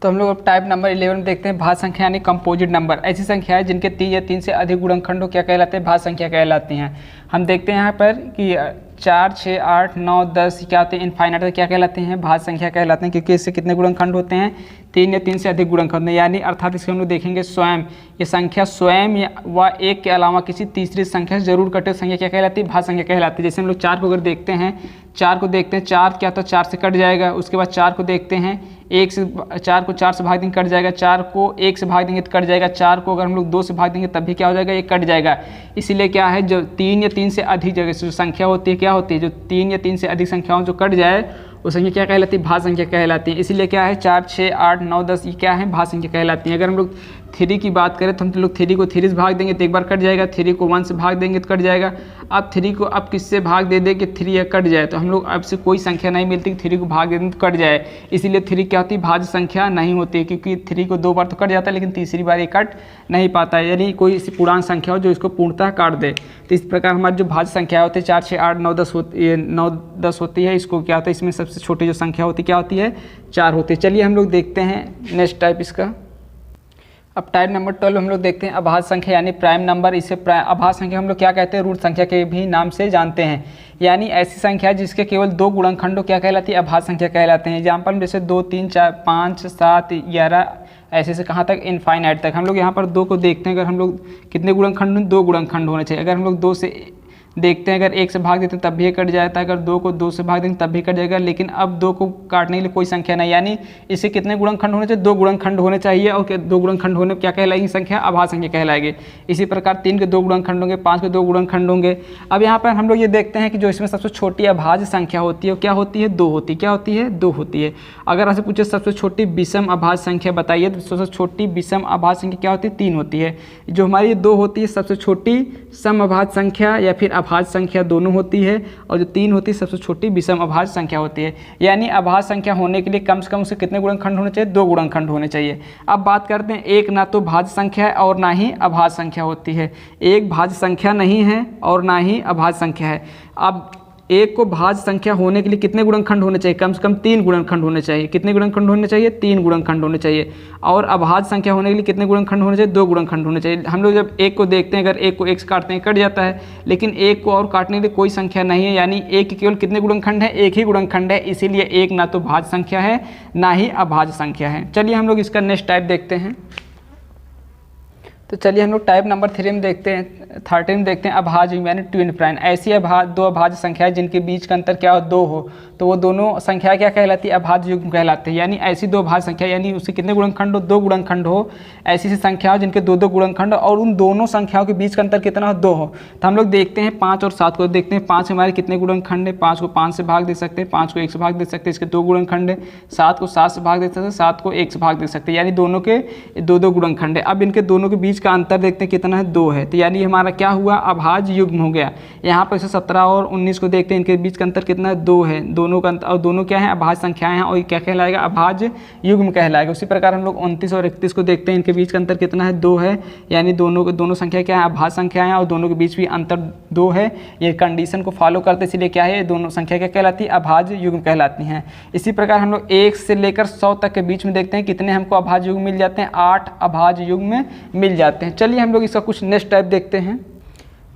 तो हम लोग अब टाइप नंबर 11 में देखते हैं भाज्य संख्या यानी कंपोजिट नंबर। ऐसी संख्या है जिनके 3 या 3 से अधिक गुणनखंडों क्या कहलाते हैं, भाज्य संख्या कहलाती हैं। हम देखते हैं यहाँ पर कि 4 6 8 9 10 क्या होते हैं, इनफाइनाइट क्या कहलाते हैं, भाज्य संख्या कहलाते हैं, क्योंकि इससे कितने गुणनखंड होते हैं, 3 या 3 से अधिक गुणनखंड, यानी अर्थात इसको हम लोग देखेंगे स्वयं, ये संख्या स्वयं व 1 के अलावा किसी तीसरी संख्या से जरूर कटे संख्या क्या कहलाती है, भाज्य संख्या कहलाती है। जैसे हम लोग 4 को अगर देखते हैं, 4 को देखते हैं, 4 क्या होता है, 4 से कट जाएगा। उसके बाद 4 को देखते हैं, 1 से 4 को 4 से भाग देंगे कट जाएगा, 4 को 1 से भाग देंगे तो कट जाएगा, 4 को अगर हम लोग 2 से भाग देंगे तब भी क्या हो जाएगा, ये कट जाएगा। इसीलिए क्या है, जो 3 या 3 से अधिक जगह से जो संख्या होती है क्या होती है, जो 3 या 3 से अधिक संख्याओं जो कट जाए वो संख्या क्या कहलाती है, भाज्य संख्या कहलाती है। इसीलिए क्या है 4 6 8 9 10 ये क्या है, भाज्य संख्या कहलाती है। अगर हम लोग 3 की बात करें तो हम लोग 3 को 3 से भाग देंगे तो एक बार कट जाएगा, 3 को 1 से भाग देंगे तो कट जाएगा। अब 3 को अब किससे भाग दे दे कि 3 या कट जाए, तो हम लोग अब से कोई संख्या नहीं मिलती कि 3 को भाग दे दें तो कट जाए। इसीलिए 3 क्या होती है, भाज्य संख्या नहीं होती है, क्योंकि 3 को 2 बार तो कट जाता है लेकिन तीसरी बार ये कट नहीं पाता है, यानी कोई ऐसी पूर्णांक संख्या हो जो इसको पूर्णतः काट दे। तो इस प्रकार हमारी जो भाज्य संख्या होती है 4 6 8 9 10 9 10 होती है, इसको क्या होता है, इसमें सबसे छोटी जो संख्या होती है क्या होती है, 4 होती है। चलिए हम लोग देखते हैं नेक्स्ट टाइप इसका। अब टाइप नंबर 12 हम लोग देखते हैं अभाज्य संख्या यानी प्राइम नंबर। इसे अभाज्य संख्या हम लोग क्या कहते हैं, ऋण संख्या के भी नाम से जानते हैं। यानी ऐसी संख्या जिसके केवल 2 गुणनखंडों क्या कहलाती है, अभाज्य संख्या कहलाते हैं। एग्जाम्पल में जैसे 2, 3, 4, 5, 7, 11 ऐसे से कहाँ तक, इनफाइनाइट तक। हम लोग यहाँ पर 2 को देखते हैं, अगर हम लोग कितने गुणनखंड, 2 गुणनखंड होने चाहिए। अगर हम लोग 2 से देखते हैं, अगर 1 से भाग देते हैं तब भी ये कट जाता है, अगर 2 को 2 से भाग देंगे तब भी कट जाएगा। लेकिन अब 2 को काटने के लिए कोई संख्या नहीं, यानी इसे कितने गुणनखंड होने चाहिए, 2 गुणनखंड होने चाहिए। और 2 गुणनखंड होने पर क्या कहलाएगी संख्या, अभाज्य संख्या कहलाएगी। इसी प्रकार 3 के 2 गुणनखंड होंगे, 5 के 2 गुणनखंड होंगे। अब यहाँ पर हम लोग ये देखते हैं कि जो इसमें सबसे छोटी अभाज्य संख्या होती है वो क्या होती है, 2 होती है। क्या होती है, 2 होती है। अगर आपसे पूछे सबसे छोटी विषम अभाज्य संख्या बताइए, तो सबसे छोटी विषम अभाज्य संख्या क्या होती है, 3 होती है। जो हमारी 2 होती है सबसे छोटी सम अभाज्य संख्या या फिर अभाज्य संख्या दोनों होती है, और जो 3 होती है सबसे छोटी विषम अभाज्य संख्या होती है। यानी अभाज्य संख्या होने के लिए कम से कम उसे कितने गुणनखंड होने चाहिए, 2 गुणनखंड होने चाहिए। अब बात करते हैं, एक ना तो भाज्य संख्या है और ना ही अभाज्य संख्या होती है। एक भाज्य संख्या नहीं है और ना ही अभाज्य संख्या है। अब एक को भाज्य संख्या होने के लिए कितने गुणनखंड होने चाहिए, कम से कम 3 गुणनखंड होने चाहिए। कितने गुणनखंड होने चाहिए, 3 गुणनखंड होने चाहिए। और अभाज्य संख्या होने के लिए कितने गुणनखंड होने चाहिए, 2 गुणनखंड होने चाहिए। हम लोग जब 1 को देखते हैं, अगर 1 को 1 से काटते हैं कट जाता है, लेकिन 1 को और काटने के लिए कोई संख्या नहीं है। यानी 1 के केवल कितने गुणनखंड है, 1 ही गुणनखंड है। इसीलिए 1 ना तो भाज्य संख्या है ना ही अभाज्य संख्या है। चलिए हम लोग इसका नेक्स्ट टाइप देखते हैं। तो चलिए हम लोग टाइप नंबर 3 में देखते हैं, 13 में देखते हैं अभाज्य यानी ट्विन प्राइम। ऐसी दो अभाज्य संख्याएं जिनके बीच का अंतर क्या हो, 2 हो, तो वो दोनों संख्या क्या कहलाती है, अभाज्य युग्म कहलाते हैं। यानी ऐसी 2 अभाज्य संख्या यानी उसके कितने गुणनखंड हो, 2 गुणनखंड हो। ऐसी सी संख्या हो जिनके 2-2 गुणनखंड और उन दोनों संख्याओं के बीच का अंतर कितना हो, 2 हो। तो हम लोग देखते हैं 5 और 7 को देखते हैं। 5 हमारे कितने गुणनखंड है, 5 को 5 से भाग दे सकते हैं, 5 को 1 से भाग दे सकते हैं, इसके 2 गुणनखंड है। 7 को 7 से भाग दे सकते हैं, 7 को 1 से भाग दे सकते हैं, यानी दोनों के 2-2 गुणनखंड है। अब इनके दोनों के बीच का अंतर देखते हैं कितना है, 2 है। तो यानी हमारा क्या हुआ, अभाज्य युग्म हो गया। यहाँ पर 17 और 19 को देखते हैं, इनके बीच का अंतर कितना है, 2 है। दोनों का अंतर, और दोनों क्या है, अभाज्य संख्याएं हैं, और ये क्या कहलाएगा, अभाज्य युग्म कहलाएगा। उसी प्रकार हम लोग 29 और 31 को देखते हैं, इनके बीच का अंतर कितना है, 2 है। यानी दोनों संख्या क्या है, अभाज्य संख्याएं हैं, और दोनों के बीच भी अंतर 2 है। ये कंडीशन को फॉलो करते, इसलिए क्या है, दोनों संख्या क्या कहलाती है, अभाज्य युग्म कहलाती हैं। इसी प्रकार हम लोग 1 से लेकर 100 तक के बीच में देखते हैं कितने हमको अभाज्य युग्म मिल जाते हैं, 8 अभाज्य युग्म मिल जाते हैं। चलिए हम लोग इसका कुछ नेक्स्ट टाइप देखते हैं।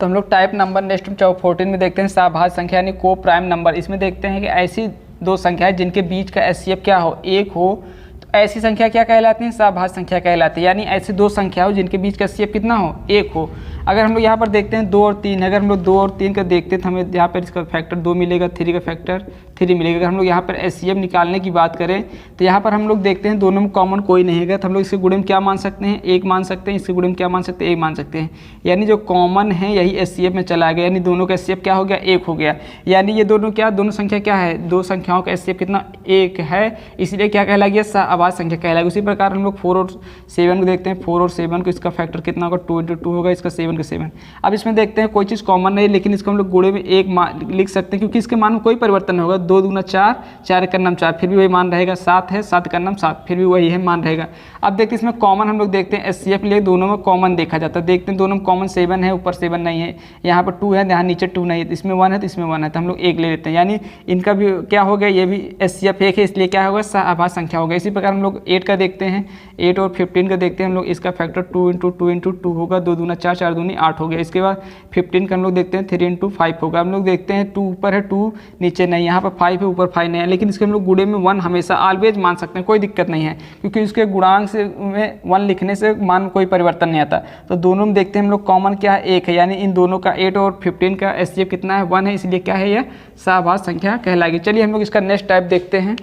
तो हम लोग टाइप नंबर नेक्स्ट 14 में देखते हैं सहभाज्य संख्या यानी को प्राइम नंबर। इसमें देखते हैं कि ऐसी 2 संख्याएं जिनके बीच का एचसीएफ क्या हो, 1 हो, तो ऐसी संख्या क्या कहलाती है, सहभाज्य संख्या कहलाती है। यानी ऐसी 2 संख्या हो जिनके बीच का एचसीएफ कितना हो, 1 हो। अगर हम लोग यहाँ पर देखते हैं 2 और 3, अगर हम लोग 2 और 3 का देखते हैं तो हमें यहाँ पर इसका फैक्टर 2 मिलेगा, 3 का फैक्टर 3 मिलेगा। अगर हम लोग यहाँ पर एचसीएफ निकालने की बात करें तो यहाँ पर हम लोग देखते हैं दोनों में कॉमन कोई नहीं है, तो हम लोग इसके गुणे में क्या मान सकते हैं, 1 मान सकते हैं। इसके गुणे में क्या मान सकते हैं, 1 मान सकते हैं। यानी जो कॉमन है यही एचसीएफ में चला गया, यानी दोनों का एचसीएफ क्या हो गया, 1 हो गया। यानी ये दोनों संख्या क्या है, 2 संख्याओं का एचसीएफ कितना, 1 है, इसलिए क्या कहलाएगी, सहभाज्य संख्या कहलाएगी। उसी प्रकार हम लोग 4 और 7 को देखते हैं। 4 और 7 को इसका फैक्टर कितना होगा, 2 × 2 होगा, इसका 7 का 7। अब इसमें देखते हैं कोई चीज़ कॉमन नहीं, लेकिन इसको हम लोग गुणे में 1 लिख सकते हैं, क्योंकि इसके मान में कोई परिवर्तन नहीं होगा। 2 दूना 4, 4 का नाम 4, फिर भी वही मान रहेगा। 7 है, 7 का नाम 7, फिर भी वही है, मान रहेगा। अब देखते हैं इसमें कॉमन हम लोग देखते हैं एचसीएफ लिए दोनों में कॉमन देखा जाता है। देखते हैं दोनों में कॉमन 7 है, ऊपर 7 नहीं है, यहाँ पर 2 है, यहाँ नीचे 2 नहीं है, इसमें 1 है तो इसमें 1 है, तो हम लोग 1 ले लेते हैं। यानी इनका भी क्या हो गया, ये भी एचसीएफ 1 है, इसलिए क्या होगा, सहभाज्य संख्या होगा। इसी प्रकार हम लोग 8 का देखते हैं, 8 और 15 का देखते हैं हम लोग, इसका फैक्टर 2 × 2 × 2 होगा, 2 दूना 4, 4 दूनी 8 हो गया। इसके बाद 15 का हम लोग देखते हैं 3 × 5 होगा। हम लोग देखते हैं 2 ऊपर है, 2 नीचे नहीं, यहाँ पर 5 है, ऊपर 5 नहीं है, लेकिन इसके हम लोग गुणे में 1 हमेशा ऑलवेज मान सकते हैं, कोई दिक्कत नहीं है, क्योंकि इसके गुणांक से में 1 लिखने से मान में कोई परिवर्तन नहीं आता। तो दोनों में देखते हैं हम लोग कॉमन क्या है, 1 है। यानी इन दोनों का 8 और 15 का एचसीएफ कितना है, 1 है, इसलिए क्या है, यह सहभाज्य संख्या कहलाएगी। चलिए हम लोग इसका नेक्स्ट टाइप देखते हैं।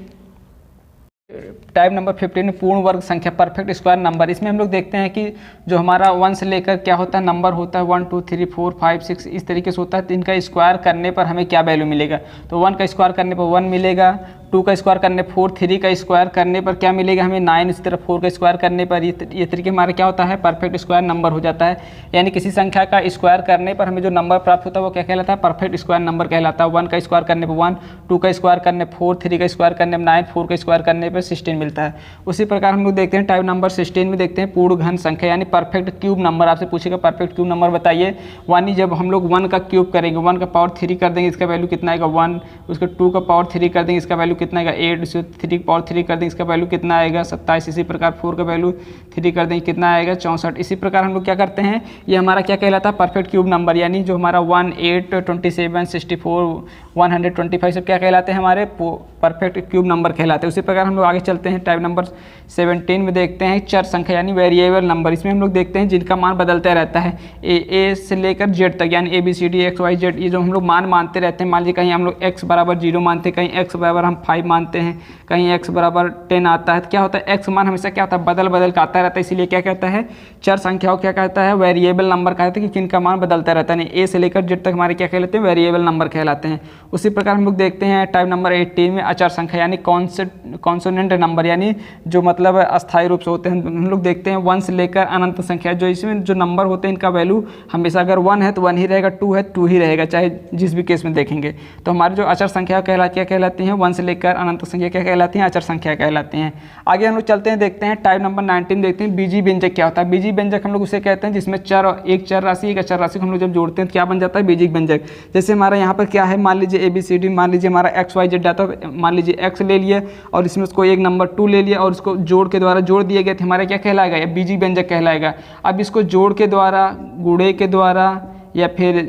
टाइप नंबर 15 में पूर्ण वर्ग संख्या, परफेक्ट स्क्वायर नंबर। इसमें हम लोग देखते हैं कि जो हमारा 1 से लेकर क्या होता है, नंबर होता है 1 2 3 4 5 6 इस तरीके से होता है। तो इनका स्क्वायर करने पर हमें क्या वैल्यू मिलेगा, तो 1 का स्क्वायर करने पर 1 मिलेगा, 2 का स्क्वायर करने 4, 3 का स्क्वायर करने पर क्या मिलेगा हमें 9, इसी तरह 4 का स्क्वायर करने पर ये तरीके हमारा क्या होता है, परफेक्ट स्क्वायर नंबर हो जाता है। यानी किसी संख्या का स्क्वायर करने पर हमें जो नंबर प्राप्त होता है वो क्या कहलाता है, परफेक्ट स्क्वायर नंबर कहलाता है। 1 का स्क्वायर करने पर 1, 2 का स्क्वायर करने 4, 3 का स्क्वायर करने पर 9, 4 का स्क्वायर करने पर पे 16 मिलता है। उसी प्रकार हम लोग देखते हैं टाइप नंबर 16 में देखते हैं पूर्ण घन संख्या यानी परफेक्ट क्यूब नंबर। आपसे पूछेगा परफेक्ट क्यूब नंबर बताइए, यानी जब हम लोग 1 का क्यूब करेंगे, 1 का पावर 3 कर देंगे, इसका वैल्यू कितना आएगा 1, उसका 2 का पावर 3 कर देंगे, इसका वैल्यू कितना आएगा 8, उसको 3 का पावर 3 कर देंगे, इसका वैल्यू कितना आएगा 27। इसी प्रकार 4 का वैल्यू 3 कर देंगे, कितना आएगा 64। इसी प्रकार हम लोग क्या करते हैं, ये हमारा क्या कहलाता है परफेक्ट क्यूब नंबर, यानी जो हमारा 1, 8, 27, 64, 125 सब क्या कहलाते हैं हमारे परफेक्ट क्यूब नंबर कहलाते हैं। उसी प्रकार हम लोग आगे चलते हैं टाइप नंबर 17 में देखते हैं चर संख्या यानी वेरिएबल नंबर। इसमें हम लोग देखते हैं जिनका मान बदलता रहता है ए से लेकर जेड तक, यानी ABCD XYZ, ये जो हम लोग मान मानते रहते हैं। मान लीजिए कहीं हम लोग x बराबर 0 मानते हैं, कहीं x बराबर हम 5 मानते हैं, कहीं x बराबर 10 आता है। तो क्या होता है x मान हमेशा क्या होता है बदल बदल का आता रहता है, इसीलिए क्या कहता है चर संख्याओं क्या कहता है वेरिएबल नंबर कहते हैं कि किनका मान बदलता रहता है। नहीं, A से लेकर जेड तक हमारे क्या कहलाते हैं वेरिएबल नंबर कहलाते हैं। उसी प्रकार हम लोग देखते हैं टाइप नंबर 18 में अचर संख्या यानी कॉन्सोनेंट नंबर, यानी जो मतलब अस्थायी रूप से होते हैं। हम लोग देखते हैं 1 से लेकर अनंत संख्या, जो इसमें जो नंबर होते हैं इनका वैल्यू हमेशा अगर 1 है तो 1 ही रहेगा, 2 है 2 ही रहेगा, चाहे जिस भी केस में देखेंगे। तो हमारी जो अचर संख्या क्या कहलाती हैं 1 से लेकर अनंत संख्या क्या कहलाती हैं अचर संख्या कहलाती हैं। आगे हम लोग चलते हैं देखते हैं टाइप नंबर 19 देखते हैं बीजी व्यंजक क्या होता है। बीजी व्यंजक हम लोग उसे कहते हैं जिसमें एक चर राशि एक अचर राशि को हम लोग जब जोड़ते हैं तो क्या बन जाता है बीजी व्यंजक। जैसे हमारा यहाँ पर क्या है, मान लीजिए ABCD, मान लीजिए हमारा XYZ डाटा, मान लीजिए x ले लिया और इसमें उसको एक नंबर 2 ले लिया और इसको जोड़ के द्वारा जोड़ दिए गए थे, हमारा क्या कहलाएगा या बीजी व्यंजक कहलाएगा। अब इसको जोड़ के द्वारा, गुणे के द्वारा या फिर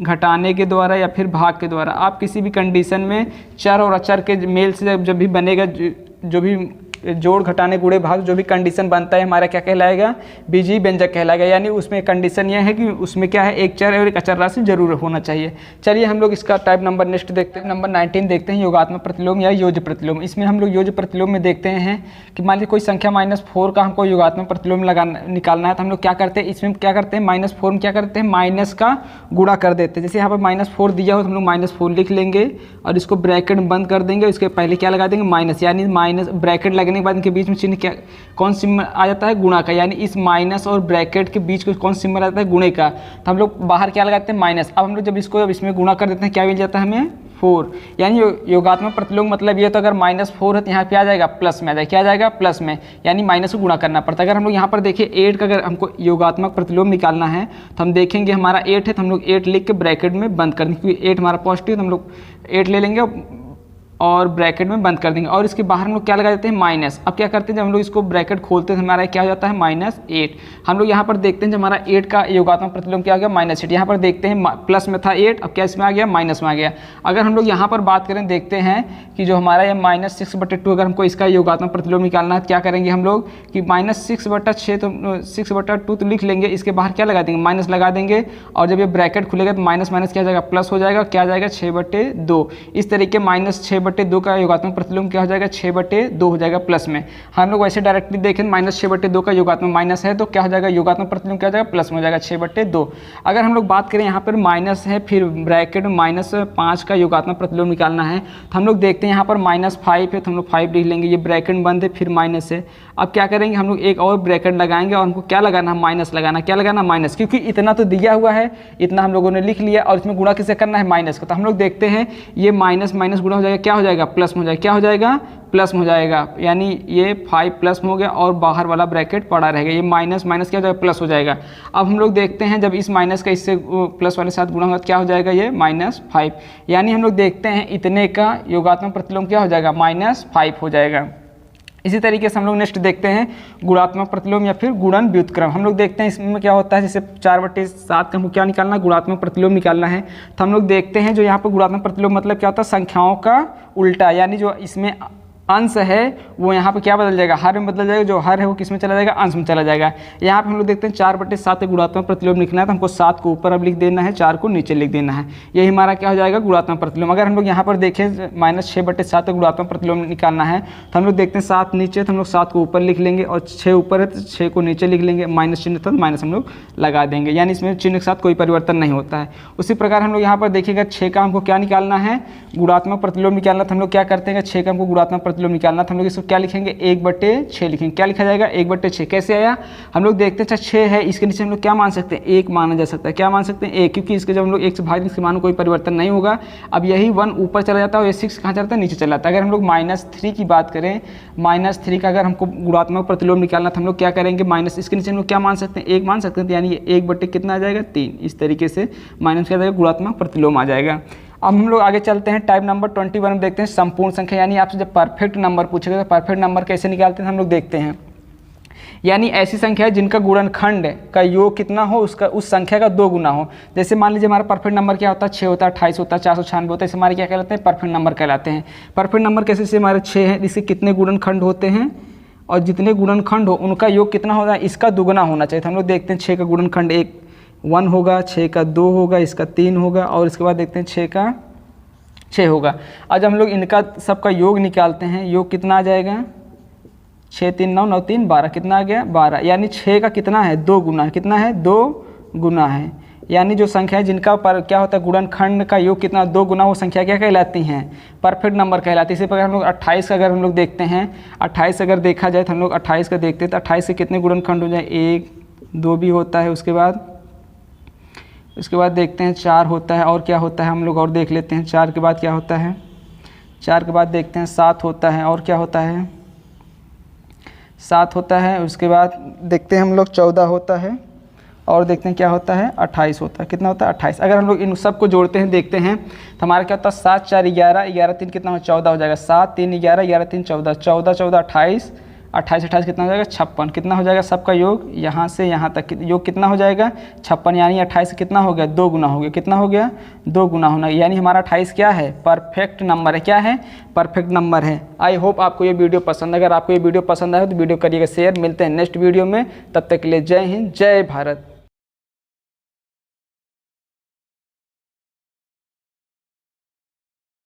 घटाने के द्वारा या फिर भाग के द्वारा, आप किसी भी कंडीशन में चर और अचर के मेल से जब भी बनेगा, जो भी जोड़ घटाने गुणे भाग जो भी कंडीशन बनता है हमारा क्या कहलाएगा बीजी व्यंजक कहलाएगा। यानी उसमें कंडीशन यह है कि उसमें क्या है एक चर और एक अचर राशि जरूर होना चाहिए। चलिए हम लोग इसका टाइप नंबर नेक्स्ट देखते हैं, नंबर 19 देखते हैं योगात्मक प्रतिलोम या योज्य प्रतिलोम। इसमें हम लोग योज्य प्रतिलोम में देखते हैं कि मान लीजिए कोई संख्या -4 का हमको योगात्मक प्रतिलोम निकालना है, तो हम लोग क्या करते हैं इसमें क्या करते हैं -4 में क्या करते हैं माइनस का गुणा कर देते हैं। जैसे यहाँ पर -4 दिया हो तो हम लोग -4 लिख लेंगे और इसको ब्रैकेट बंद कर देंगे, इसके पहले क्या लगा देंगे माइनस, यानी माइनस ब्रैकेट लगने के बाद इनके बीच में चिन्ह क्या कौन सिंबल आ जाता है गुणा का, यानी इस माइनस और ब्रैकेट के बीच में कौन सिंबल आता है गुणे का। तो हम लोग बाहर क्या लगाते हैं माइनस। अब हम लोग जब इसको इसमें गुणा कर देते हैं क्या मिल जाता है हमें 4, यानी योगात्मक प्रतिलोम मतलब ये तो अगर -4 है तो यहाँ पे आ जाएगा प्लस में आ जाएगा, क्या आ जाएगा प्लस में, यानी माइनस को गुणा करना पड़ता है। अगर हम लोग यहाँ पर देखिए 8 का अगर हमको योगात्मक प्रतिलोम निकालना है तो हम देखेंगे हमारा 8 है तो हम लोग 8 लिख के ब्रैकेट में बंद कर देंगे, क्योंकि 8 हमारा पॉजिटिव तो हम लोग 8 ले लेंगे और ब्रैकेट में बंद कर देंगे और इसके बाहर हम लोग क्या लगा देते हैं माइनस। अब क्या करते हैं जब हम लोग इसको ब्रैकेट खोलते हैं हमारा क्या हो जाता है -8। हम लोग यहाँ पर देखते हैं जब हमारा 8 का योगात्मक प्रतिलोम क्या आ गया -8, यहाँ पर देखते हैं प्लस में था 8, अब क्या इसमें आ गया माइनस में आ गया। अगर हम लोग यहाँ पर बात करें देखते हैं कि जो हमारा ये -6/2 अगर हमको इसका योगात्मक प्रतिलोम निकालना है क्या करेंगे हम लोग कि -6/6 तो 6/2 तो लिख लेंगे, इसके बाहर क्या लगा देंगे माइनस लगा देंगे और जब ये ब्रैकेट खुलेगा तो माइनस माइनस क्या हो जाएगा प्लस हो जाएगा, क्या आ जाएगा 6/2। इस तरीके -6/2 का योगात्मक प्रतिलोम क्या हो जाएगा 6/2 हो जाएगा प्लस में। हम लोग वैसे डायरेक्टली देखें -6/2 का योगात्मक माइनस है तो क्या हो जाएगा योगात्मक प्रतिलोम क्या हो जाएगा प्लस में हो जाएगा 6/2। अगर हम लोग बात करें यहाँ पर माइनस है फिर ब्रैकेट में -5 का योगात्मक प्रतिलोम निकालना है तो हम लोग देखते हैं यहाँ पर -5 है तो हम लोग 5 लिख लेंगे, ये ब्रैकेट बंद है फिर माइनस है। अब क्या करेंगे हम लोग एक और ब्रैकेट लगाएंगे और हमको क्या लगाना माइनस लगाना, क्या लगाना माइनस, क्योंकि इतना तो दिया हुआ है इतना हम लोगों ने लिख लिया और इसमें गुणा किसे करना है माइनस का। तो हम लोग देखते हैं ये माइनस माइनस गुणा हो जाएगा क्या हो जाएगा प्लस में हो जाएगा, क्या हो जाएगा प्लस में हो जाएगा, यानी ये 5 प्लस में हो गया और बाहर वाला ब्रैकेट पड़ा रहेगा, ये माइनस माइनस क्या हो जाएगा प्लस हो जाएगा। अब हम लोग देखते हैं जब इस माइनस का इससे प्लस वाले साथ गुणा होगा तो क्या हो जाएगा ये -5, यानी हम लोग देखते हैं इतने का योगात्मक प्रतिलोम क्या हो जाएगा -5 हो जाएगा। इसी तरीके से हम लोग नेक्स्ट देखते हैं गुणात्मक प्रतिलोम या फिर गुणन व्युत्क्रम। हम लोग देखते हैं इसमें क्या होता है, जैसे 4/7 का हमको क्या निकालना है गुणात्मक प्रतिलोम निकालना है तो हम लोग देखते हैं जो यहाँ पर गुणात्मक प्रतिलोम मतलब क्या होता है संख्याओं का उल्टा, यानी जो इसमें अंश है वो यहाँ पे क्या बदल जाएगा हर में बदल जाएगा, जो हर है वो किस में चला जाएगा अंश में चला जाएगा। यहाँ पे हम लोग देखते हैं 4/7 गुणात्मक प्रतिलोम लिखना है तो हमको 7 को ऊपर अब लिख देना है, 4 को नीचे लिख देना है, यही हमारा क्या हो जाएगा गुणात्मक प्रतिलोम। अगर हम लोग यहाँ पर देखें -6/7 गुणात्मक प्रतिलोम निकालना है तो हम लोग देखते हैं 7 नीचे तो हम लोग 7 को ऊपर लिख लेंगे और 6 ऊपर है तो 6 को नीचे लिख लेंगे, माइनस चिन्ह था तो माइनस हम लोग लगा देंगे, यानी इसमें चिन्ह के साथ कोई परिवर्तन नहीं होता है। उसी प्रकार हम लोग यहाँ पर देखिएगा 6 का हमको क्या निकालना है गुणात्मक प्रतिलोम निकालना, तो हम लोग क्या करते हैं 6 का हमको गुणात्मक प्रतिलोम प्रतिलोम निकालना, तो हम लोग इसको क्या लिखेंगे 1/6 लिखेंगे। क्या लिखा जाएगा 1/6। कैसे आया हम लोग देखते हैं। अच्छा 6 है, इसके नीचे हम लोग क्या मान सकते हैं 1 माना जा सकता है। क्या मान सकते हैं 1, क्योंकि इसके जब हम लोग 1 से भाग इसके मान में कोई परिवर्तन नहीं होगा। अब यही 1 ऊपर चला जाता है और ये 6 कहाँ चलता है नीचे चला जाता है। अगर हम लोग -3 की बात करें, -3 का अगर हमको गुणात्मक प्रतिलोम निकालना तो हम लोग क्या करेंगे माइनस, इसके नीचे हम लोग क्या मान सकते हैं 1 मान सकते हैं, तो यानी ये 1/3 कितना आ जाएगा 3। इस तरीके से माइनस क्या जाएगा गुणात्मक प्रतिलोम आ जाएगा। अब हम लोग आगे चलते हैं टाइप नंबर 21 में देखते हैं संपूर्ण संख्या, यानी आपसे जब परफेक्ट नंबर पूछेगा तो परफेक्ट नंबर कैसे निकालते हैं हम लोग देखते हैं। यानी ऐसी संख्या है जिनका गुणनखंड का योग कितना हो उसका उस संख्या का 2 गुना हो। जैसे मान लीजिए हमारा परफेक्ट नंबर क्या होता है 6 होता है, 28 होता है, 496 होता है, इसे हमारे क्या कहलाते हैं परफेक्ट नंबर कहलाते हैं। परफेक्ट नंबर कैसे, से हमारे 6 हैं, इसके कितने गुणनखंड होते हैं और जितने गुणनखंड हो उनका योग कितना होगा इसका दुगुना होना चाहिए। तो हम लोग देखते हैं 6 का गुणनखंड 1 होगा, 6 का 2 होगा, इसका 3 होगा और इसके बाद देखते हैं 6 का 6 होगा। आज हम लोग इनका सबका योग निकालते हैं। योग कितना आ जाएगा 6 3 9 9 3 12, कितना आ गया 12। यानी 6 का कितना है 2 गुना, कितना है 2 गुना है। यानी जो संख्या है जिनका पर क्या होता है गुणनखंड का योग कितना 2 गुना, वो संख्या क्या कहलाती हैं परफेक्ट नंबर कहलाती है। इसी प्रकार हम लोग 28 का अगर हम लोग देखते हैं, 28 अगर देखा जाए तो हम लोग 28 का देखते हैं तो 28 से कितने गुणनखंड हो जाए 1 2 भी होता है, उसके बाद देखते हैं 4 होता है और क्या होता है हम लोग और देख लेते हैं। 4 के बाद क्या होता है, 4 के बाद देखते हैं 7 होता है और क्या होता है 7 होता है। उसके बाद देखते हैं हम लोग 14 होता है और देखते हैं क्या होता है 28 होता है। कितना होता है 28। अगर हम लोग इन सब को जोड़ते हैं देखते हैं तो हमारा क्या होता है 7 4 11, 11 3 कितना हो 14 हो जाएगा। 7 3 11, 11 3 14, 14 14 28, 28 28 कितना हो जाएगा 56। कितना हो जाएगा सबका योग यहाँ से यहाँ तक योग कितना हो जाएगा 56। यानी 28 कितना हो गया 2 गुना हो गया। कितना हो गया 2 गुना होना, यानी हमारा 28 क्या है परफेक्ट नंबर है। क्या है परफेक्ट नंबर है। आई होप आपको ये वीडियो पसंद, अगर आपको ये वीडियो पसंद आए तो वीडियो करिएगा शेयर। मिलते हैं नेक्स्ट वीडियो में, तब तक के लिए जय हिंद जय भारत।